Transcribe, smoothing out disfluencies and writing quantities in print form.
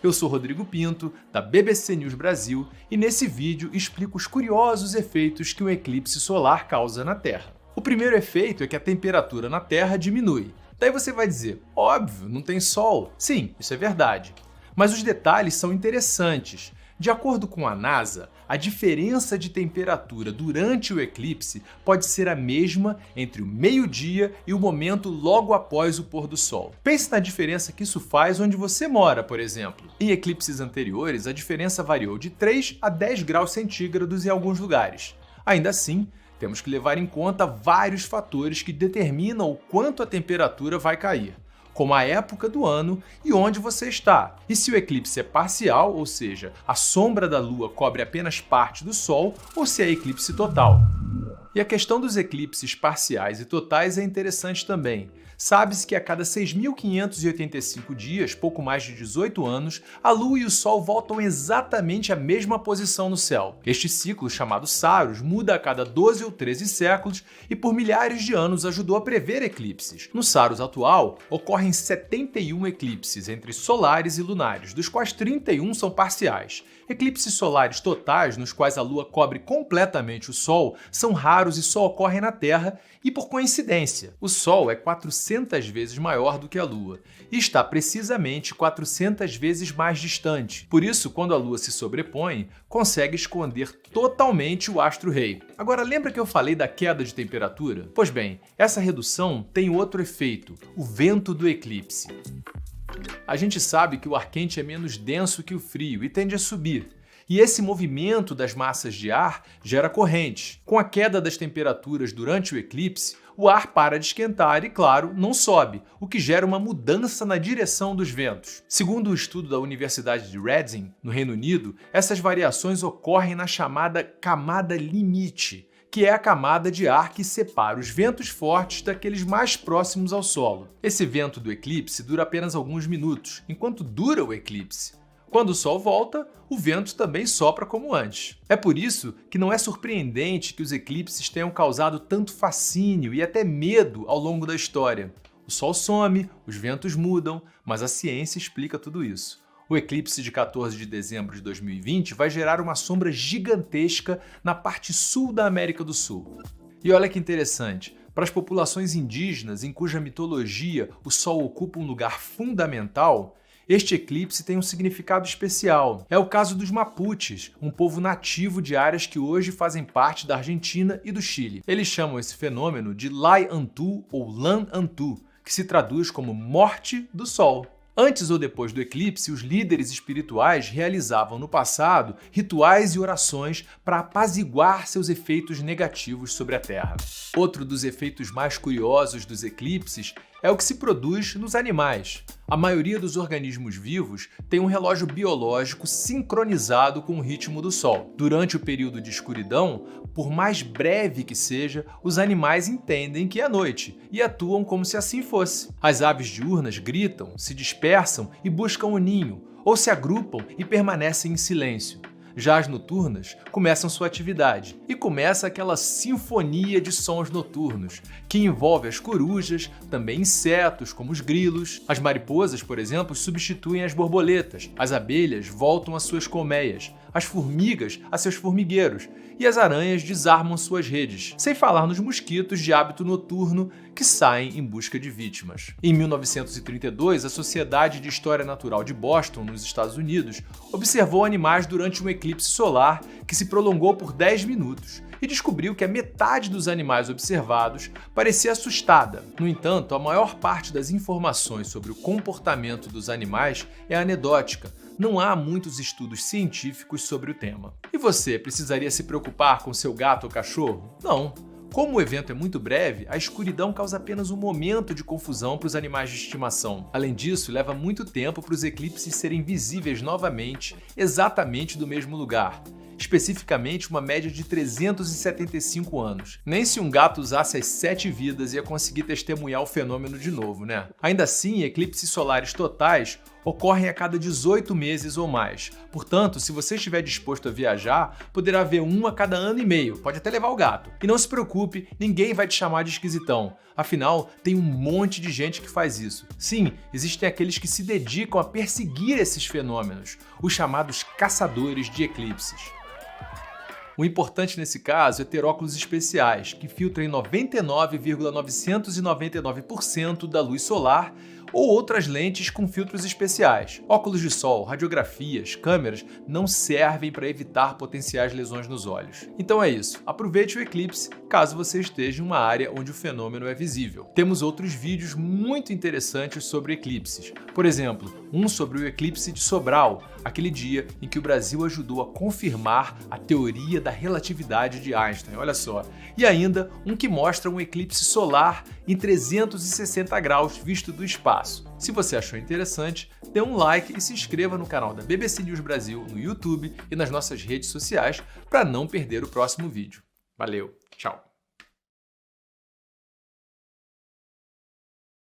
Eu sou Rodrigo Pinto, da BBC News Brasil, e nesse vídeo explico os curiosos efeitos que um eclipse solar causa na Terra. O primeiro efeito é que a temperatura na Terra diminui. Daí você vai dizer, óbvio, não tem sol. Sim, isso é verdade. Mas os detalhes são interessantes. De acordo com a NASA, a diferença de temperatura durante o eclipse pode ser a mesma entre o meio-dia e o momento logo após o pôr do sol. Pense na diferença que isso faz onde você mora, por exemplo. Em eclipses anteriores, a diferença variou de 3 a 10 graus centígrados em alguns lugares. Ainda assim, temos que levar em conta vários fatores que determinam o quanto a temperatura vai cair, como a época do ano e onde você está. E se o eclipse é parcial, ou seja, a sombra da Lua cobre apenas parte do Sol, ou se é eclipse total. E a questão dos eclipses parciais e totais é interessante também. Sabe-se que a cada 6.585 dias, pouco mais de 18 anos, a Lua e o Sol voltam exatamente à mesma posição no céu. Este ciclo, chamado Saros, muda a cada 12 ou 13 séculos e por milhares de anos ajudou a prever eclipses. No Saros atual, ocorrem 71 eclipses entre solares e lunares, dos quais 31 são parciais. Eclipses solares totais, nos quais a Lua cobre completamente o Sol, são raros e só ocorrem na Terra e por coincidência. O Sol é 400 vezes maior do que a Lua e está precisamente 400 vezes mais distante. Por isso, quando a Lua se sobrepõe, consegue esconder totalmente o astro-rei. Agora, lembra que eu falei da queda de temperatura? Pois bem, essa redução tem outro efeito, o vento do eclipse. A gente sabe que o ar quente é menos denso que o frio e tende a subir. E esse movimento das massas de ar gera correntes. Com a queda das temperaturas durante o eclipse, o ar para de esquentar e, claro, não sobe, o que gera uma mudança na direção dos ventos. Segundo o estudo da Universidade de Reading, no Reino Unido, essas variações ocorrem na chamada camada limite, que é a camada de ar que separa os ventos fortes daqueles mais próximos ao solo. Esse vento do eclipse dura apenas alguns minutos, enquanto dura o eclipse. Quando o Sol volta, o vento também sopra como antes. É por isso que não é surpreendente que os eclipses tenham causado tanto fascínio e até medo ao longo da história. O Sol some, os ventos mudam, mas a ciência explica tudo isso. O eclipse de 14 de dezembro de 2020 vai gerar uma sombra gigantesca na parte sul da América do Sul. E olha que interessante, para as populações indígenas em cuja mitologia o Sol ocupa um lugar fundamental, este eclipse tem um significado especial. É o caso dos Mapuches, um povo nativo de áreas que hoje fazem parte da Argentina e do Chile. Eles chamam esse fenômeno de Lai Antu ou Lan Antu, que se traduz como morte do Sol. Antes ou depois do eclipse, os líderes espirituais realizavam no passado rituais e orações para apaziguar seus efeitos negativos sobre a Terra. Outro dos efeitos mais curiosos dos eclipses é o que se produz nos animais. A maioria dos organismos vivos tem um relógio biológico sincronizado com o ritmo do Sol. Durante o período de escuridão, por mais breve que seja, os animais entendem que é noite e atuam como se assim fosse. As aves diurnas gritam, se dispersam e buscam o ninho, ou se agrupam e permanecem em silêncio. Já as noturnas começam sua atividade e começa aquela sinfonia de sons noturnos, que envolve as corujas, também insetos como os grilos. As mariposas, por exemplo, substituem as borboletas, as abelhas voltam às suas colmeias, as formigas a seus formigueiros e as aranhas desarmam suas redes, sem falar nos mosquitos de hábito noturno que saem em busca de vítimas. Em 1932, a Sociedade de História Natural de Boston, nos Estados Unidos, observou animais durante um eclipse solar que se prolongou por 10 minutos e descobriu que a metade dos animais observados parecia assustada. No entanto, a maior parte das informações sobre o comportamento dos animais é anedótica. Não há muitos estudos científicos sobre o tema. E você precisaria se preocupar com seu gato ou cachorro? Não. Como o evento é muito breve, a escuridão causa apenas um momento de confusão para os animais de estimação. Além disso, leva muito tempo para os eclipses serem visíveis novamente, exatamente do mesmo lugar. Especificamente uma média de 375 anos. Nem se um gato usasse as 7 vidas ia conseguir testemunhar o fenômeno de novo, né? Ainda assim, eclipses solares totais ocorrem a cada 18 meses ou mais. Portanto, se você estiver disposto a viajar, poderá ver um a cada ano e meio, pode até levar o gato. E não se preocupe, ninguém vai te chamar de esquisitão. Afinal, tem um monte de gente que faz isso. Sim, existem aqueles que se dedicam a perseguir esses fenômenos, os chamados caçadores de eclipses. O importante nesse caso é ter óculos especiais, que filtrem 99,999% da luz solar ou outras lentes com filtros especiais. Óculos de sol, radiografias, câmeras não servem para evitar potenciais lesões nos olhos. Então é isso, aproveite o eclipse caso você esteja em uma área onde o fenômeno é visível. Temos outros vídeos muito interessantes sobre eclipses. Por exemplo, um sobre o eclipse de Sobral, aquele dia em que o Brasil ajudou a confirmar a teoria da relatividade de Einstein, olha só. E ainda um que mostra um eclipse solar em 360 graus visto do espaço. Se você achou interessante, dê um like e se inscreva no canal da BBC News Brasil no YouTube e nas nossas redes sociais para não perder o próximo vídeo. Valeu, tchau!